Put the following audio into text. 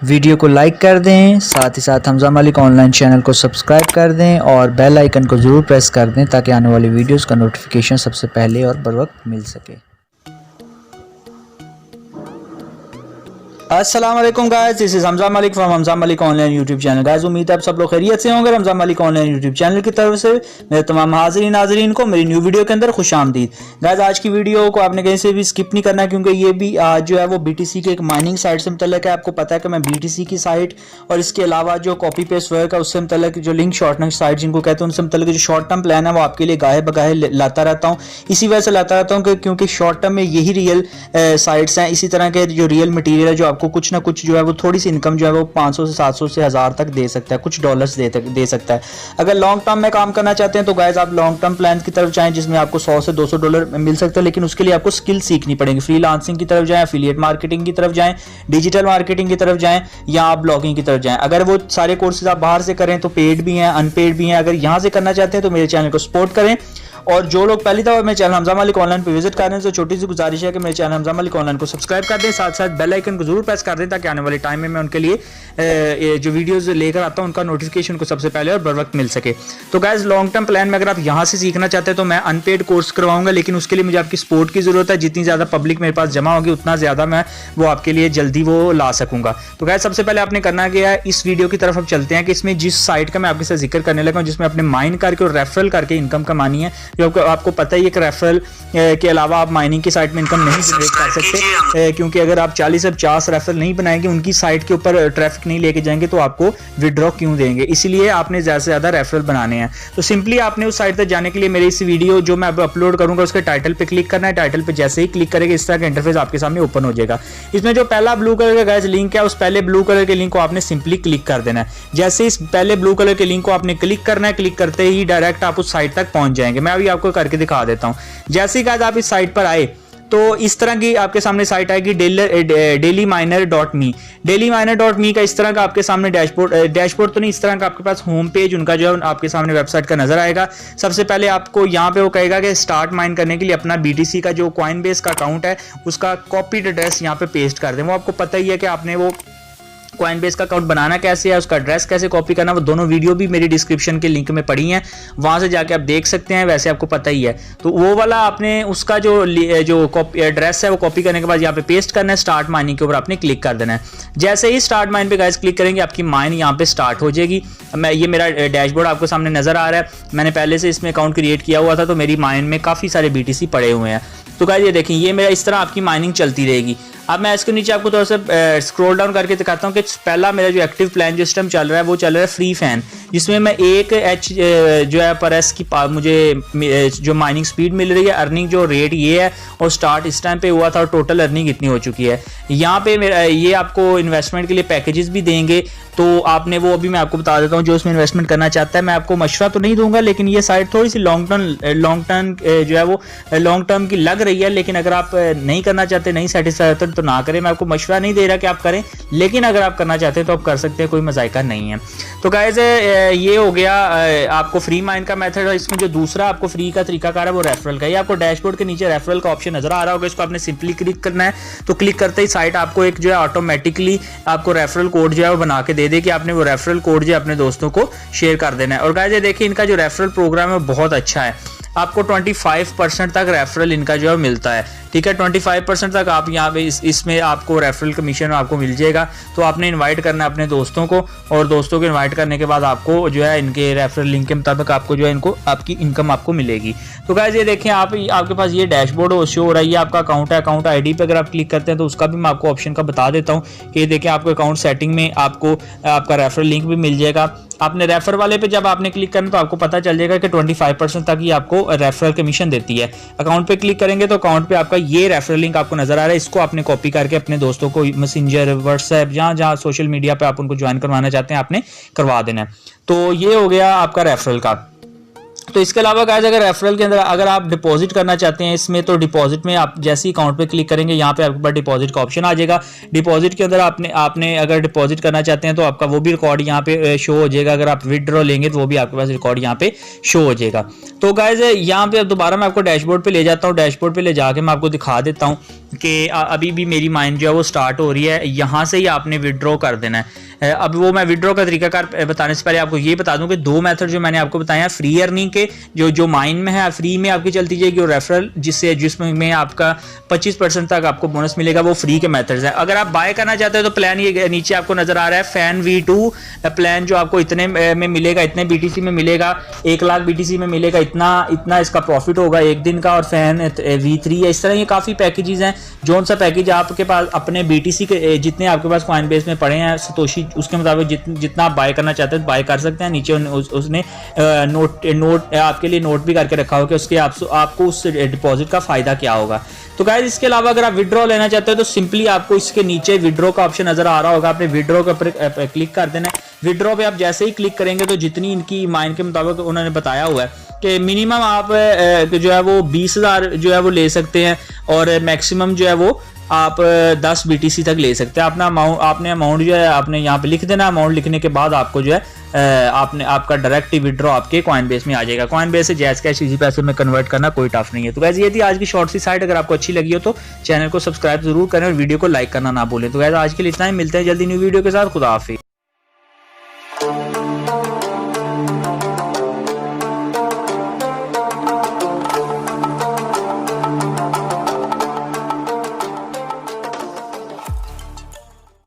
Video को like कर दें, साथ ही साथ हमजा मालिक ऑनलाइन चैनल को सब्सक्राइब कर दें और बेल आइकन को ज़रूर प्रेस कर दें ताकि आने वाली वीडियोस का नोटिफिकेशन सबसे पहले और बर वक्त मिल सके। अस्सलाम वालेकुम guys, this is Hamza Malik from Hamza मालिक ऑनलाइन यूट्यूब चैनल। गाइस उम्मीद है आप सब लोग खैरियत से होंगे। हमजा मालिक ऑनलाइन यूट्यूब चैनल की तरफ से मेरे तमाम हाज़रीन नाज़रीन को मेरी न्यू वीडियो के अंदर खुश आमदीद। गाइस आज की वीडियो को आपने कहीं से भी स्किप नहीं करना क्योंकि ये भी आज जो है वो BTC के एक माइनिंग साइट से मुतल्लिक है। आपको पता है कि मैं BTC की साइट और इसके अलावा जो कॉपी पेस्ट वर्क है उससे मुतल्लिक जो लिंक शॉर्टनर साइट जिनको कहते हैं उनसे मुतल्लिक जो शॉर्ट टर्म प्लान है वो आपके लिए गाहे बगाहे लाता रहता हूँ। इसी वजह से लाता रहता हूँ क्योंकि शॉर्ट टर्म में यही रियल साइट्स हैं। इसी तरह के जो रियल मटीरियल है जो आपको कुछ ना कुछ जो है वो थोड़ी सी इनकम जो है वो 500 से 700 से 1000 तक दे सकता है, कुछ डॉलर्स दे सकता है। अगर लॉन्ग टर्म में काम करना चाहते हैं तो गाइस आप लॉन्ग टर्म प्लान की तरफ जाएं जिसमें आपको 100 से 200 डॉलर मिल सकता है, लेकिन उसके लिए आपको स्किल सीखनी पड़ेगी। फ्रीलांसिंग की तरफ जाएं, एफिलिएट मार्केटिंग की तरफ जाएं, डिजिटल मार्केटिंग की तरफ जाएं या आप ब्लॉगिंग की तरफ जाएं। अगर वो सारे कोर्सेज आप बाहर से करें तो पेड भी हैं, अनपेड भी हैं। अगर यहाँ से करना चाहते हैं तो मेरे चैनल को सपोर्ट करें। और जो लोग पहली दफा मेरे चैनल हमजा मालिक ऑनलाइन पे विजिट कर रहे हैं तो छोटी सी गुजारिश है कि मेरे चैनल हमजा मालिक ऑनलाइन को सब्सक्राइब कर दें, साथ साथ बेल आइकन को जरूर प्रेस कर दें ताकि आने वाले टाइम में मैं उनके लिए जो वीडियोस लेकर आता हूं उनका नोटिफिकेशन उनको सबसे पहले और बर वक्त मिल सके। तो गाइस लॉन्ग टर्म प्लान में अगर आप यहाँ से सीखना चाहते हैं तो मैं अनपेड कोर्स करवाऊंगा, लेकिन उसके लिए मुझे आपकी सपोर्ट की जरूरत है। जितनी ज्यादा पब्लिक मेरे पास जमा होगी उतना ज्यादा मैं वो आपके लिए जल्दी वो ला सकूंगा। तो गाइस सबसे पहले आपने करना क्या है, इस वीडियो की तरफ हम चलते हैं कि इसमें जिस साइट का मैं आपके साथ जिक्र करने लगा हूं जिसमें अपने माइन करके और रेफरल करके इनकम कमानी है। जो आपको पता है कि रेफरल के अलावा आप माइनिंग की साइट में इनकम नहीं जनरेट कर सकते क्योंकि अगर आप 40 से 50 रेफरल नहीं बनाएंगे, उनकी साइट के ऊपर ट्रैफिक नहीं लेके जाएंगे तो आपको विड्रॉ क्यों देंगे। इसीलिए आपने ज्यादा से ज्यादा रेफरल बनाने हैं। तो सिंपली आपने उस साइट तक जाने के लिए मेरी इस वीडियो जो मैं अब अपलोड करूंगा उसके टाइटल पे क्लिक करना है। टाइटल पे जैसे ही क्लिक करेंगे इस तरह का इंटरफेस आपके सामने ओपन हो जाएगा। इसमें जो पहला ब्लू कलर का गाइस लिंक है उस पहले ब्लू कलर के लिंक को आपने सिंपली क्लिक कर देना है। जैसे इस पहले ब्लू कलर के लिंक को आपने क्लिक करना है, क्लिक करते ही डायरेक्ट आप उस साइट तक पहुंच जाएंगे। मैं अभी आपको करके दिखा देता हूं। जैसे ही गाइस आप इस साइट पर आए तो इस तरह की आपके सामने साइट आएगी dailyminer.me। dailyminer.me का इस तरह का आपके सामने डैशबोर्ड तो नहीं, इस तरह का आपके पास होम पेज उनका जो है आपके सामने वेबसाइट का नजर आएगा। सबसे पहले आपको यहाँ पे वो कहेगा कि स्टार्ट माइन करने के लिए अपना BTC का जो कॉइनबेस का अकाउंट है उसका कॉपीड एड्रेस यहाँ पे पेस्ट कर दें। वो आपको पता ही है कि आपने वो कॉइनबेस का अकाउंट बनाना कैसे है, उसका एड्रेस कैसे कॉपी करना, वो दोनों वीडियो भी मेरी डिस्क्रिप्शन के लिंक में पड़ी हैं, वहां से जाके आप देख सकते हैं। वैसे आपको पता ही है तो वो वाला आपने उसका जो एड्रेस है वो कॉपी करने के बाद यहाँ पे पेस्ट करना है। स्टार्ट माइनिंग के ऊपर आपने क्लिक कर देना है। जैसे ही स्टार्ट माइन पे गाइस क्लिक करेंगे आपकी माइन यहाँ पे स्टार्ट हो जाएगी। ये मेरा डैशबोर्ड आपको सामने नजर आ रहा है। मैंने पहले से इसमें अकाउंट क्रिएट किया हुआ था तो मेरी माइन में काफी सारे BTC पड़े हुए हैं। तो गाइस ये देखें, ये मेरा इस तरह आपकी माइनिंग चलती रहेगी। अब मैं इसके नीचे आपको थोड़ा सा स्क्रॉल डाउन करके दिखाता हूँ कि पहला मेरा जो एक्टिव प्लान जो सिस्टम चल रहा है वो चल रहा है फ्री फैन, जिसमें मैं 1 H जो है पर एस की मुझे जो माइनिंग स्पीड मिल रही है। अर्निंग जो रेट ये है और स्टार्ट इस टाइम पे हुआ था और टोटल अर्निंग इतनी हो चुकी है। यहाँ पे मेरा ये आपको इन्वेस्टमेंट के लिए पैकेजेस भी देंगे तो आपने वो अभी मैं आपको बता देता हूँ जो इसमें इन्वेस्टमेंट करना चाहता है। मैं आपको मशवरा तो नहीं दूंगा, लेकिन ये साइट थोड़ी सी लॉन्ग टर्म जो है वो लॉन्ग टर्म की लग रही है, लेकिन अगर आप नहीं करना चाहते, नहीं सेटिस्फाई होते तो ना करें। मैं आपको मशवरा नहीं दे रहा कि आप करें, लेकिन अगर आप करना चाहते हैं तो आप कर सकते हैं, कोई मजाइका नहीं है। तो गाइस ये हो गया आपको फ्री माइन का मेथड। इसमें जो दूसरा आपको फ्री का तरीकाकार है वो रेफरल का। ये आपको डैशबोर्ड के नीचे रेफरल का ऑप्शन नजर आ रहा होगा, इसको आपने सिंपली क्लिक करना है। तो क्लिक करते ही साइट आपको एक जो है ऑटोमेटिकली आपको रेफरल कोड जो है वो बना के दे दे कि आपने वो रेफरल कोड जो अपने दोस्तों को शेयर कर देना है। और गाइस ये देखिए इनका जो रेफरल प्रोग्राम है बहुत अच्छा है। आपको 25% तक रेफरल इनका जो है मिलता है। ठीक है, 25% तक आप यहाँ पे इसमें आपको रेफरल कमीशन आपको मिल जाएगा। तो आपने इनवाइट करना है अपने दोस्तों को और दोस्तों को इनवाइट करने के बाद आपको जो है इनके रेफरल लिंक के मुताबिक आपको जो है इनको आपकी इनकम आपको मिलेगी। तो गाइस ये देखें आपके पास ये डैशबोर्ड शो हो रहा है। ये आपका अकाउंट है। अकाउंट ID पे अगर आप क्लिक करते हैं तो उसका भी मैं आपको ऑप्शन का बता देता हूँ कि ये देखें आपको अकाउंट सेटिंग में आपको आपका रेफरल लिंक भी मिल जाएगा। आपने रेफर वाले पे जब आपने क्लिक करना तो आपको पता चल जाएगा कि 25% तक ही आपको रेफरल कमीशन देती है। अकाउंट पे क्लिक करेंगे तो अकाउंट पे आपका ये रेफरल लिंक आपको नजर आ रहा है। इसको आपने कॉपी करके अपने दोस्तों को मैसेंजर, व्हाट्सएप, जहां सोशल मीडिया पे आप उनको ज्वाइन करवाना चाहते हैं आपने करवा देना है। तो ये हो गया आपका रेफरल का। तो इसके अलावा गाइस अगर रेफरल के अंदर अगर आप डिपॉजिट करना चाहते हैं इसमें, तो डिपॉजिट में आप जैसे ही अकाउंट पे क्लिक करेंगे यहाँ पे आपके पास डिपॉजिट का ऑप्शन आ जाएगा। डिपॉजिट के अंदर आपने अगर डिपॉजिट करना चाहते हैं तो आपका वो भी रिकॉर्ड यहाँ पे शो हो जाएगा। अगर आप विड्रॉ लेंगे तो वो भी आपके पास रिकॉर्ड यहाँ पे शो हो जाएगा। तो गाइस यहाँ पे दोबारा मैं आपको डैशबोर्ड पे ले जाता हूँ। डैशबोर्ड पे ले जाके मैं आपको दिखा देता हूँ कि अभी भी मेरी माइन जो है वो स्टार्ट हो रही है। यहाँ से ही आपने विड्रॉ कर देना है। अब वो मैं विड्रॉ का तरीकाकार बताने से पहले आपको ये बता दूं कि दो मेथड जो मैंने आपको बताया फ्री अर्निंग के, जो माइन में है फ्री में आपकी चलती जाएगी, और रेफरल जिसमें आपका 25% तक आपको बोनस मिलेगा, वो फ्री के मेथड्स हैं। अगर आप बाय करना चाहते हो तो प्लान ये नीचे आपको नजर आ रहा है, फैन V2 प्लान जो आपको इतने में मिलेगा, इतने BTC में मिलेगा, 1 लाख BTC में मिलेगा, इतना इसका प्रॉफिट होगा एक दिन का। और फैन V3 है। इस तरह ये काफ़ी पैकेजेस हैं। जौन सा पैकेज आपके पास अपने BTC के जितने आपके पास कॉइन बेस में पड़े हैं सतोशी, उसके मुताबिक जितना आप बाय करना चाहते हैं बाय कर सकते हैं। नीचे उसने नोट आपके लिए नोट भी करके रखा होगा कि उसके आपको उस डिपॉजिट का फायदा क्या होगा। तो गाइस इसके अलावा अगर आप विड्रॉ लेना चाहते हो तो सिंपली आपको इसके नीचे विड्रॉ का ऑप्शन नजर आ रहा होगा, आपने विड्रॉ के ऊपर क्लिक कर देना है। विड्रॉ पे आप जैसे ही क्लिक करेंगे तो जितनी इनकी माइन के मुताबिक उन्होंने बताया हुआ है कि मिनिमम आप जो है वो 20,000 जो है वो ले सकते हैं, और मैक्सिमम जो है वो आप 10 BTC तक ले सकते हैं। आपने अमाउंट जो है आपने यहाँ पे लिख देना। अमाउंट लिखने के बाद आपको जो है आपका डायरेक्ट विड्रॉ आपके कॉइन बेस में आ जाएगा। कॉइन बेस से जैज कैश इजी पैसे में कन्वर्ट करना कोई टफ नहीं है। तो गाइस ये थी आज की शॉर्ट सी साइट। अगर आपको अच्छी लगी हो तो चैनल को सब्सक्राइब जरूर करें और वीडियो को लाइक करना ना भूलें। तो गाइस आज के लिए इतना ही, मिलते हैं जल्दी न्यू वीडियो के साथ। खुदा हाफिज़।